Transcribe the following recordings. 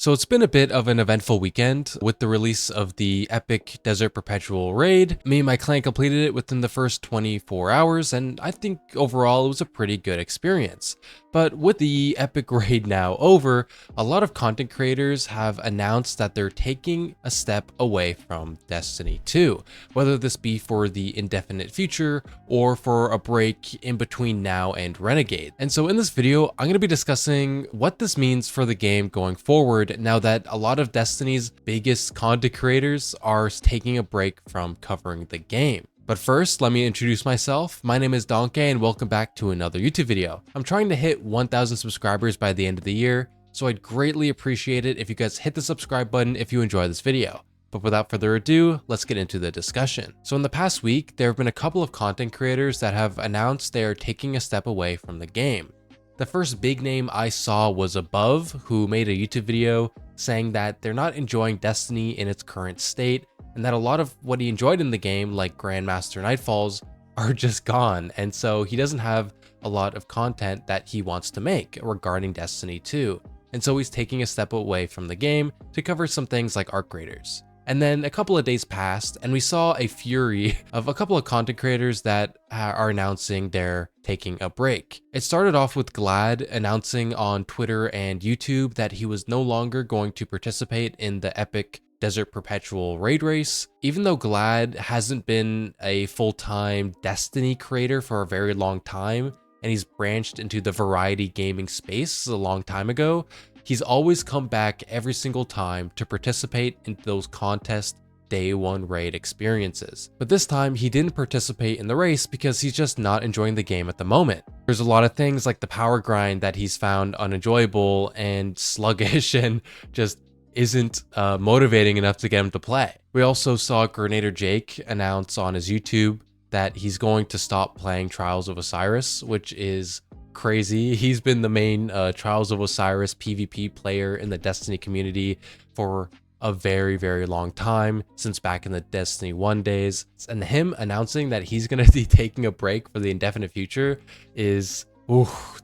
So it's been a bit of an eventful weekend with the release of the epic Desert Perpetual raid. Me and my clan completed it within the first 24 hours, and I think overall it was a pretty good experience. But with the epic raid now over, a lot of content creators have announced that they're taking a step away from Destiny 2, whether this be for the indefinite future or for a break in between now and Renegade. And so in this video, I'm going to be discussing what this means for the game going forward now that a lot of Destiny's biggest content creators are taking a break from covering the game. But first, let me introduce myself. My name is Donkey and welcome back to another YouTube video. I'm trying to hit 1,000 subscribers by the end of the year, so I'd greatly appreciate it if you guys hit the subscribe button if you enjoy this video. But without further ado, let's get into the discussion. So in the past week, there have been a couple of content creators that have announced they are taking a step away from the game. The first big name I saw was Above, who made a YouTube video saying that they're not enjoying Destiny in its current state, and that a lot of what he enjoyed in the game, like Grandmaster Nightfalls, are just gone, and so he doesn't have a lot of content that he wants to make regarding Destiny 2, and so he's taking a step away from the game to cover some things like Arc Raiders. And then a couple of days passed and we saw a fury of a couple of content creators that are announcing they're taking a break. It started off with Glad announcing on Twitter and YouTube that he was no longer going to participate in the epic Desert Perpetual raid race. Even though Glad hasn't been a full-time Destiny creator for a very long time, and he's branched into the variety gaming space a long time ago, he's always come back every single time to participate in those contest day one raid experiences. But this time he didn't participate in the race because he's just not enjoying the game at the moment. There's a lot of things like the power grind that he's found unenjoyable and sluggish and just isn't motivating enough to get him to play. We also saw Grenader Jake announce on his YouTube that he's going to stop playing Trials of Osiris, which is crazy. He's been the main Trials of Osiris PvP player in the Destiny community for a very, very long time, since back in the Destiny 1 days. And him announcing that he's going to be taking a break for the indefinite future is,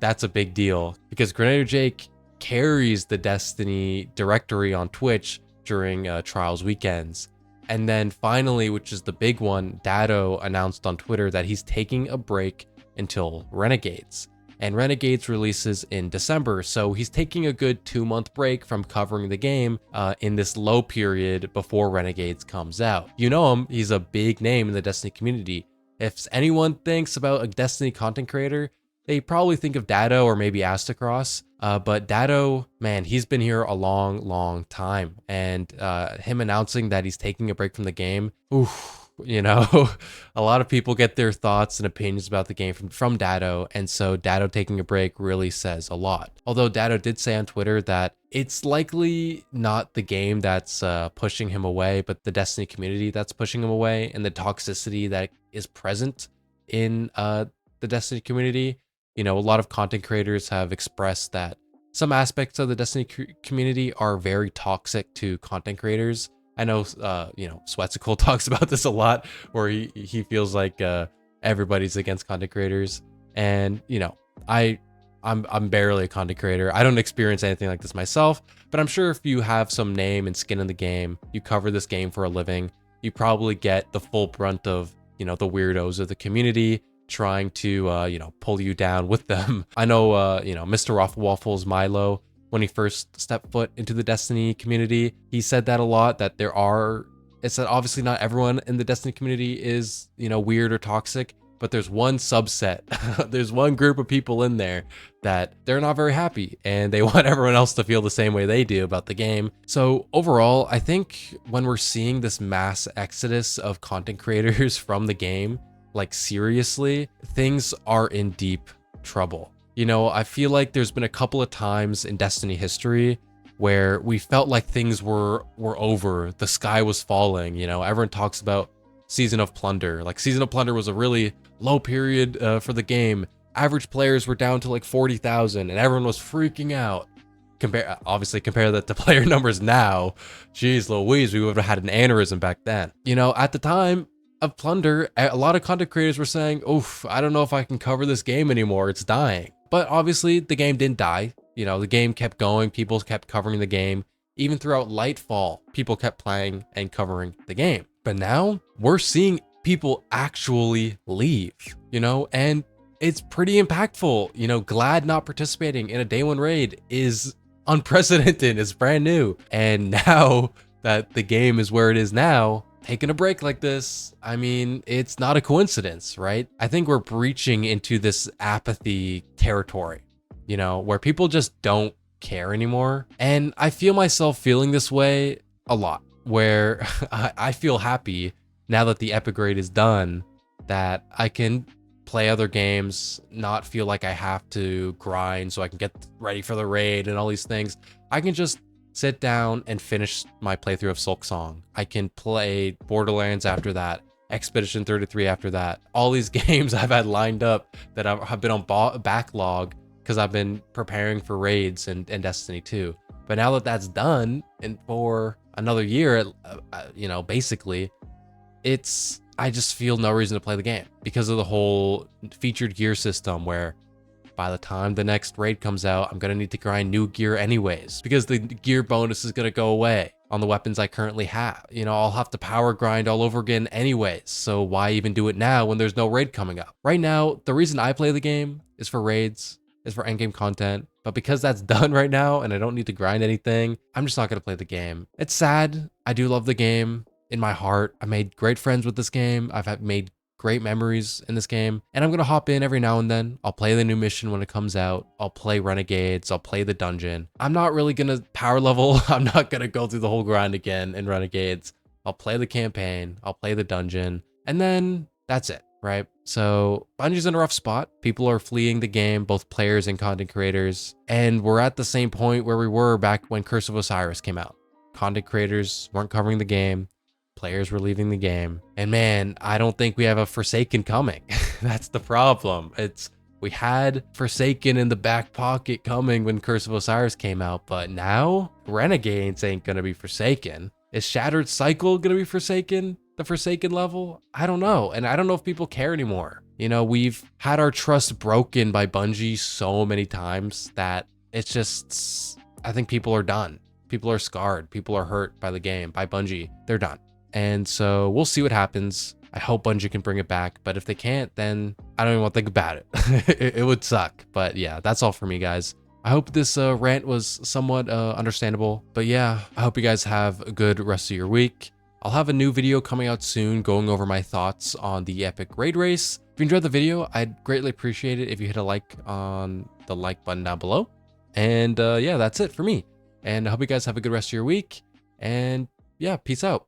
that's a big deal, because Grenader Jake carries the Destiny directory on Twitch during Trials weekends. And then finally, which is the big one, Dado announced on Twitter that he's taking a break until Renegades. And Renegades releases in December, so he's taking a good 2-month break from covering the game in this low period before Renegades comes out. You know him, he's a big name in the Destiny community. If anyone thinks about a Destiny content creator, they probably think of Dado or maybe Astacross, but Dado, man, he's been here a long time, and him announcing that he's taking a break from the game, you know, a lot of people get their thoughts and opinions about the game from Dado, and so Dado taking a break really says a lot. Although Dado did say on Twitter that it's likely not the game that's pushing him away, but the Destiny community that's pushing him away, and the toxicity that is present in the Destiny community. You know, a lot of content creators have expressed that some aspects of the Destiny community are very toxic to content creators. I know, you know, Sweatcicle talks about this a lot, where he feels like everybody's against content creators. And, you know, I'm barely a content creator. I don't experience anything like this myself, but I'm sure if you have some name and skin in the game, you cover this game for a living, you probably get the full brunt of, you know, the weirdos of the community trying to, you know, pull you down with them. I know, you know, Mr. Waffles Milo, when he first stepped foot into the Destiny community, he said that a lot, that it's that obviously not everyone in the Destiny community is, you know, weird or toxic, but there's one subset, there's one group of people in there that they're not very happy and they want everyone else to feel the same way they do about the game. So overall, I think when we're seeing this mass exodus of content creators from the game, like seriously, things are in deep trouble. You know, I feel like there's been a couple of times in Destiny history where we felt like things were over, the sky was falling. You know, everyone talks about Season of Plunder. Like, Season of Plunder was a really low period for the game. Average players were down to like 40,000 and everyone was freaking out. Obviously compare that to player numbers now. Jeez Louise, we would have had an aneurysm back then. You know, at the time of Plunder, a lot of content creators were saying, oof, I don't know if I can cover this game anymore, it's dying. But obviously the game didn't die. You know, the game kept going, people kept covering the game, Even throughout Lightfall, people kept playing and covering the game. But now we're seeing people actually leave, and it's pretty impactful. Glad not participating in a day one raid is unprecedented. It's brand new. And now that the game is where it is now, taking a break like this, I mean, it's not a coincidence, right? I think we're breaching into this apathy territory, where people just don't care anymore. And I feel myself feeling this way a lot, where I feel happy now that the epic raid is done, that I can play other games, not feel like I have to grind so I can get ready for the raid and all these things. I can just sit down and finish my playthrough of Silksong. I can play Borderlands after that, Expedition 33 after that. All these games I've had lined up that have been on backlog because I've been preparing for raids and Destiny 2. But now that that's done, and for another year, basically, I just feel no reason to play the game because of the whole featured gear system, where by the time the next raid comes out, I'm gonna need to grind new gear anyways, because the gear bonus is gonna go away on the weapons I currently have. I'll have to power grind all over again anyways, so why even do it now when there's no raid coming up? Right now, the reason I play the game is for raids, is for endgame content, but because that's done right now and I don't need to grind anything, I'm just not gonna play the game. It's sad. I do love the game in my heart. I made great friends with this game. Made great memories in this game, and I'm gonna hop in every now and then. I'll play the new mission when it comes out. I'll play Renegades. I'll play the dungeon. I'm not really gonna power level. I'm not gonna go through the whole grind again in Renegades. I'll play the campaign. I'll play the dungeon, and then that's it, right? So Bungie's in a rough spot. People are fleeing the game, both players and content creators, and we're at the same point where we were back when Curse of Osiris came out. Content creators weren't covering the game. Players were leaving the game. And man, I don't think we have a Forsaken coming. That's the problem. We had Forsaken in the back pocket coming when Curse of Osiris came out, but now Renegades ain't gonna be Forsaken. Is Shattered Cycle gonna be Forsaken? The Forsaken level? I don't know. And I don't know if people care anymore. We've had our trust broken by Bungie so many times that it's just, I think people are done. People are scarred. People are hurt by the game, by Bungie. They're done. And so we'll see what happens. I hope Bungie can bring it back, but if they can't, then I don't even want to think about it. It would suck. But yeah, that's all for me, guys. I hope this rant was somewhat understandable. But yeah, I hope you guys have a good rest of your week. I'll have a new video coming out soon going over my thoughts on the epic raid race. If you enjoyed the video, I'd greatly appreciate it if you hit a like on the like button down below. And yeah, that's it for me. And I hope you guys have a good rest of your week. And yeah, peace out.